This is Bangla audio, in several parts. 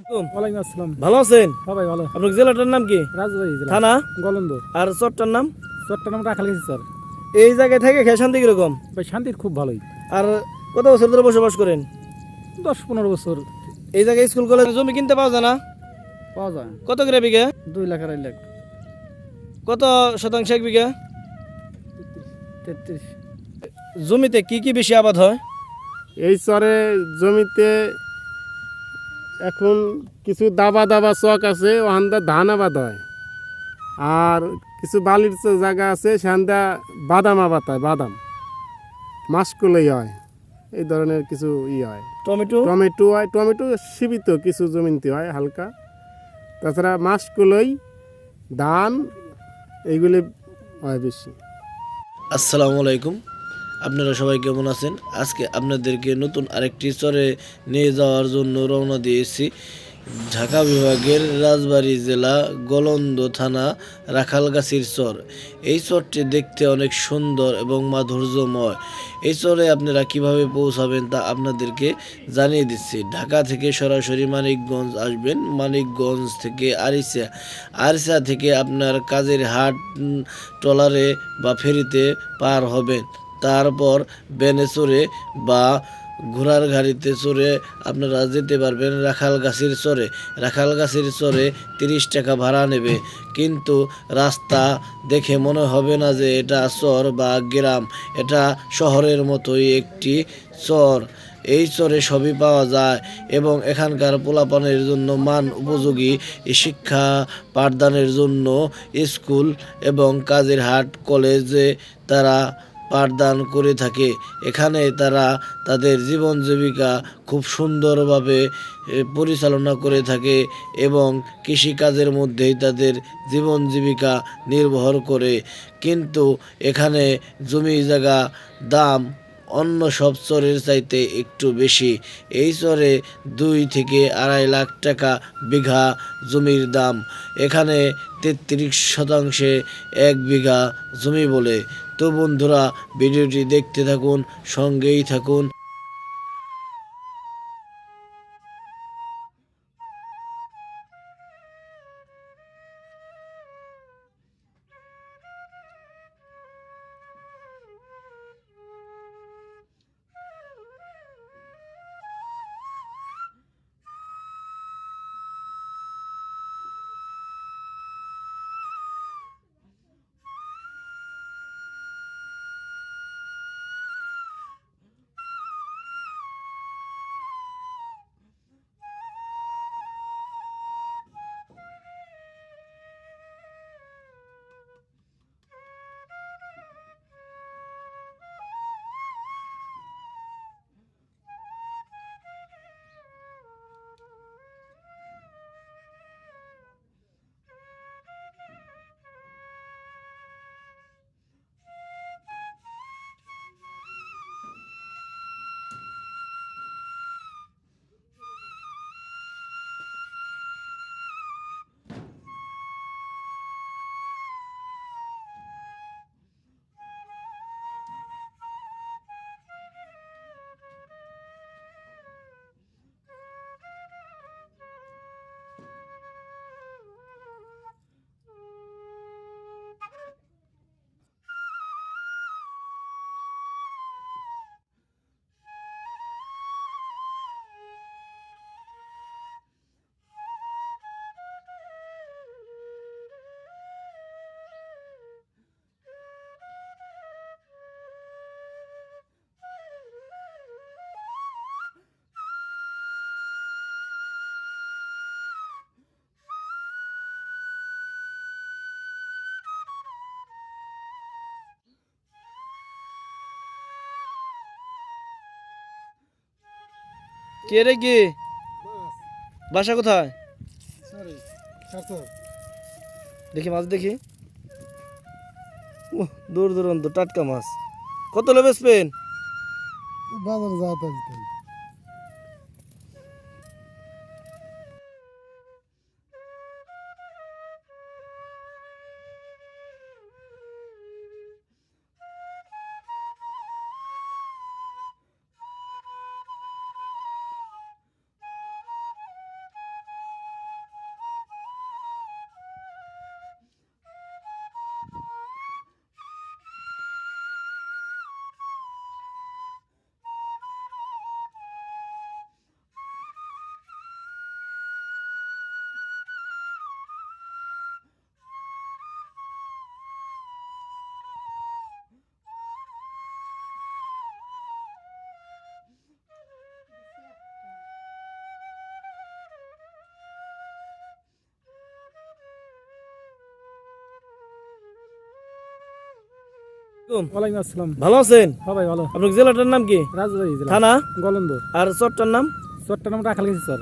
ওয়ালাইকুম আসসালাম। ভালো আছেন? হ্যাঁ ভাই ভালো। আপনার জেলাটার নাম কি? রাজবাড়ী জেলা, থানা? গলন্দ। আর চরটার নাম? চট্টগ্রাম রাখাল গেছি স্যার। এই জায়গায় থেকে খেয়ে শান্তি কিরকম? ভাই শান্তির খুব ভালোই। আর কত বছর ধরে বসবাস করেন? 10-15 বছর। এই জায়গায় স্কুল কলেজ জমি কিনতে পাওয়া যায় না? পাওয়া যায়। কত করে বিঘা? 2 লাখ 2.5 লাখ। কত শতাংশ এক বিঘা? 33। জমিতে কি কি বেশি আবাদ হয়? এই চরে জমিতে এখন কিছু দাবা দাবা চক আছে, ওখানটা ধান আবাদ হয়। আর কিছু বালির জায়গা আছে, সেখানটা বাদাম আবাদ হয়, বাদাম মাসকলাই হয়, এই ধরনের কিছু হয়। টমেটো? টমেটো হয়, টমেটো সীমিত কিছু জমিতে হয় হালকা। তাছাড়া মাসকলাই, ধান এইগুলি হয় বেশি। আসসালামু আলাইকুম, আপনারা সবাই কেমন আছেন? আজকে আপনাদেরকে নতুন আরেকটি চরে নিয়ে যাওয়ার জন্য রওনা দিয়েছি। ঢাকা বিভাগের রাজবাড়ী জেলা, গলন্দ থানা, রাখালগাছির চর। এই চরটি দেখতে অনেক সুন্দর এবং মাধুর্যময়। এই চরে আপনারা কিভাবে পৌঁছাবেন তা আপনাদেরকে জানিয়ে দিচ্ছি। ঢাকা থেকে সরাসরি মানিকগঞ্জ আসবেন, মানিকগঞ্জ থেকে আরিচা, আরিচা থেকে আপনার কাজের হাট ট্রলারে বা ফেরিতে পার হবেন। তারপর ভ্যানে চড়ে বা ঘোড়ার গাড়িতে চড়ে আপনারা যেতে পারবেন রাখালগাছির চরে। রাখালগাছির চরে 30 টাকা ভাড়া নেবে, কিন্তু রাস্তা দেখে মনে হবে না যে এটা চর বা গ্রাম, এটা শহরের মতোই একটি চর। এই চরে সবই পাওয়া যায় এবং এখানকার পোলাপানের জন্য মান উপযোগী শিক্ষা পাঠদানের জন্য স্কুল এবং কাজের হাট কলেজে তারা পাঠদান করে থাকে। এখানে তারা তাদের জীবন জীবিকা খুব সুন্দরভাবে পরিচালনা করে থাকে এবং কৃষিকাজের মধ্যেই তাদের জীবন জীবিকা নির্ভর করে। কিন্তু এখানে জমি জায়গা দাম অন্য সব চরের চাইতে একটু বেশি। এই চরে 2 থেকে 2.5 লাখ টাকা বিঘা জমির দাম। এখানে 33 শতাংশে 1 বিঘা জমি বলে। তো বন্ধুরা, ভিডিওটি দেখতে থাকুন, সঙ্গেই থাকুন। কে রে কি? বাসা কোথায়? দেখি মাছ দেখি। দূর দূরান্ত টাটকা মাছ। কত লেবেস পেন? বাজারে যাওয়া ওয়ালাইকুম আসসালাম। ভালো আছেন? হ্যাঁ ভাই ভালো। আপনার জেলাটার নাম কি? রাজবাড়ি জেলা, থানা গলন্দ। আর চরটার নাম? চরটার নাম রাখাল গেছি স্যার।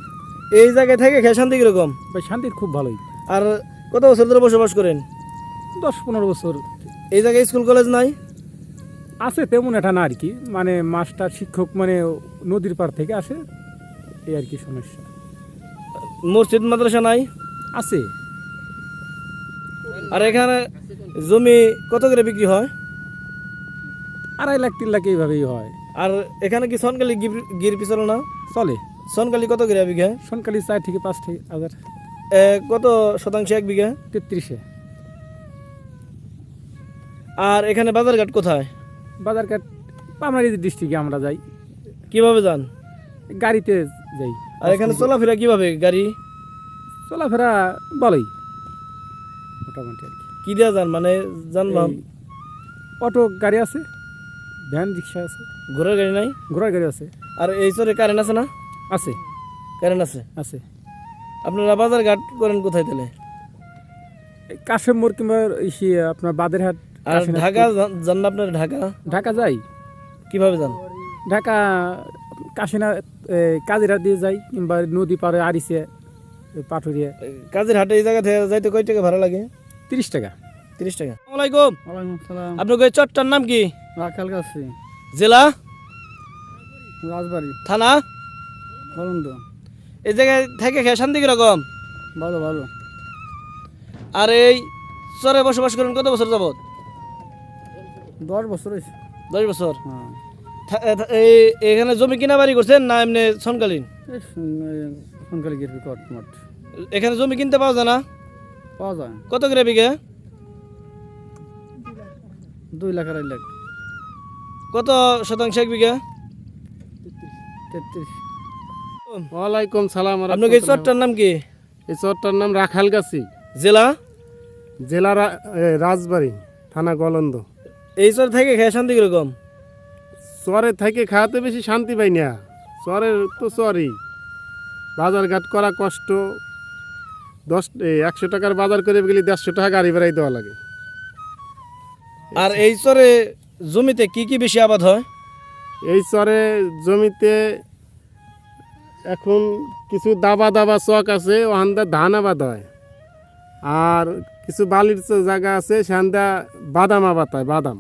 এই জায়গায় থেকে খেয়ে শান্তি কিরকম? ভাই শান্তির খুব ভালোই। আর কত বছর ধরে বসবাস করেন? 10-15 বছর এই জায়গায় স্কুল কলেজ নাই? আছে, তেমন এটা না আর কি, মানে মাস্টার শিক্ষক মানে নদীর পার থেকে আসে, এই আর কি সমস্যা। মসজিদ মাদ্রাসা নাই? আছে। আর এখানে জমি কত করে বিক্রি হয়? 2.5 লাখ 3 লাখ এইভাবেই হয়। আর এখানে কি সনকালি গির পিছল না? চলে। সনকালি কত করে বিঘা? সনকালি 4 থেকে 5 হাজার। কত শতাংশ এক বিঘা? 33-এ। আর এখানে বাজারঘাট কোথায়? বাজারঘাট পাবনারি ডিস্ট্রিক্টে আমরা যাই, কিভাবে যান? গাড়িতে যাই। আর এখানে চলাফেরা কিভাবে? গাড়ি চলাফেরা ভালোই মোটামুটি আর কি। কি দেওয়া যান, মানে যানবাহন? এই অটো গাড়ি আছে, ভ্যান রিক্সা আছে, ঘোড়ার গাড়ি নাই? ঘোড়ার গাড়ি আছে। আর এই চরে কারেন্ট আছে না? আছে কারেন্ট আছে। আছে। আপনারা বাজারঘাট করেন কোথায় তাহলে? এই কাশেম মোড় কিংবা আপনার বাদেরহাট। আর কাশীনাথপুর। ঢাকা যান না আপনার? ঢাকা ঢাকা যাই। কিভাবে যান? ঢাকা কাশীনাথ কাজিরা দিয়ে যাই, কিংবা নদী পারে আরিসে পাটুরিয়া। কাজের হাটে এই জায়গা থেকে যাইতে কয় টাকা ভাড়া লাগে? 30 টাকা। 30 টাকা। আসসালামাইকুম। ওয়ালাইকুম আসসালাম। আপনার ওই চরটার নাম কি? রাখাল গাছি, জেলা? রাজবাড়ি, থানা? গলন্দ। এই জায়গায় থেকে খেয়ে শান্তি কিরকম? ভালো ভালো। আর এই চরে বসবাস করেন কত বছর যাবত? 10 বছর হয়েছে। 10 বছর। হ্যাঁ। এই এখানে জমি কিনা বাড়ি করছেন না এমনি সনকালীন? এই সনকালি গেট কট মঠ এখানে জমি কিনতে পাওয়া যায় না? পাওয়া যায়। কত করে বিঘা? 2 লাখ 2.5 লাখ। কত শতাংশ এক বিঘা? 33। ওয়ালাইকুম সালাম। আপনার এই চরটার নাম কি? এই চরটার নাম রাখালগাছি, জেলা? জেলা রাজবাড়ি, থানা গলন্দ। এই চর থেকে খেয়ে শান্তি কিরকম? চরে থেকে খাওয়াতে বেশি শান্তি পাই না। চরের তো চরই, বাজারঘাট করা কষ্ট। 100 টাকার বাজার করে গেলে 150 টাকা গাড়ি ভাড়াই দেওয়া লাগে। আর এই চরে জমিতে কি কি বেশি আবাদ হয়? এই চরে জমিতে এখন কিছু দাবা দাবা চক আছে, ওখানটা ধান আবাদ হয়। আর কিছু বালির জায়গা আছে, সেখানটা বাদাম আবাদ হয়। বাদাম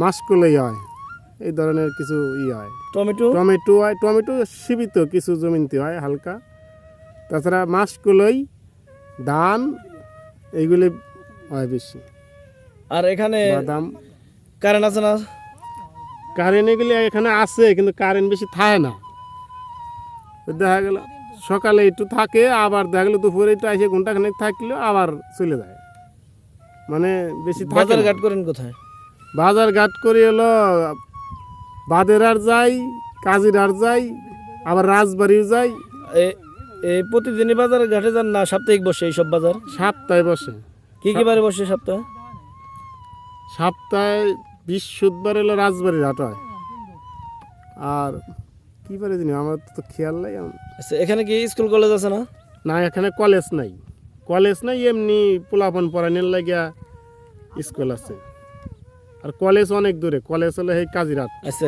মাসকলাই হয়, এই ধরনের কিছু হয়। টমেটো? টমেটো হয়, টমেটো সীমিত কিছু জমিতে হয় হালকা। তাছাড়া মাসকলাই, ধান, এইগুলি হয় বেশি। আর এখানে বাদাম। কারেন্ট আছে না? কারেন্ট এগুলি এখানে আছে, কিন্তু কারেন্ট বেশি থাকে না। দেখা গেল সকালে একটু থাকে, আবার দেখা গেলো দুপুরে একটু এসে ঘন্টাখানেক থাকলেও আবার চলে যায়, মানে বেশি থাকে না। বাজারঘাট করেন কোথায়? বাজারঘাট করে হলো বাদেরার যাই, কাজিরার যাই, আবার রাজবাড়িও যাই। এই প্রতিদিনই বাজার ঘাটে যান না সাপ্তাহিক বসে এইসব বাজার? সপ্তাহে বসে। কি কি বারে বসে সপ্তাহে? সপ্তাহে বৃহস্পতিবার হলো রাজবাড়ির হাট হয়। আর কি বারে জানি, আমার তো খেয়াল নাই। আচ্ছা, এখানে কি স্কুল কলেজ আছে না? না, এখানে কলেজ নাই। কলেজ নাই, এমনি পোলাপন পড়ানোর লাগিয়া স্কুল আছে। আর কলেজ অনেক দূরে, কলেজ হলো এই কাজিরাট। আচ্ছা,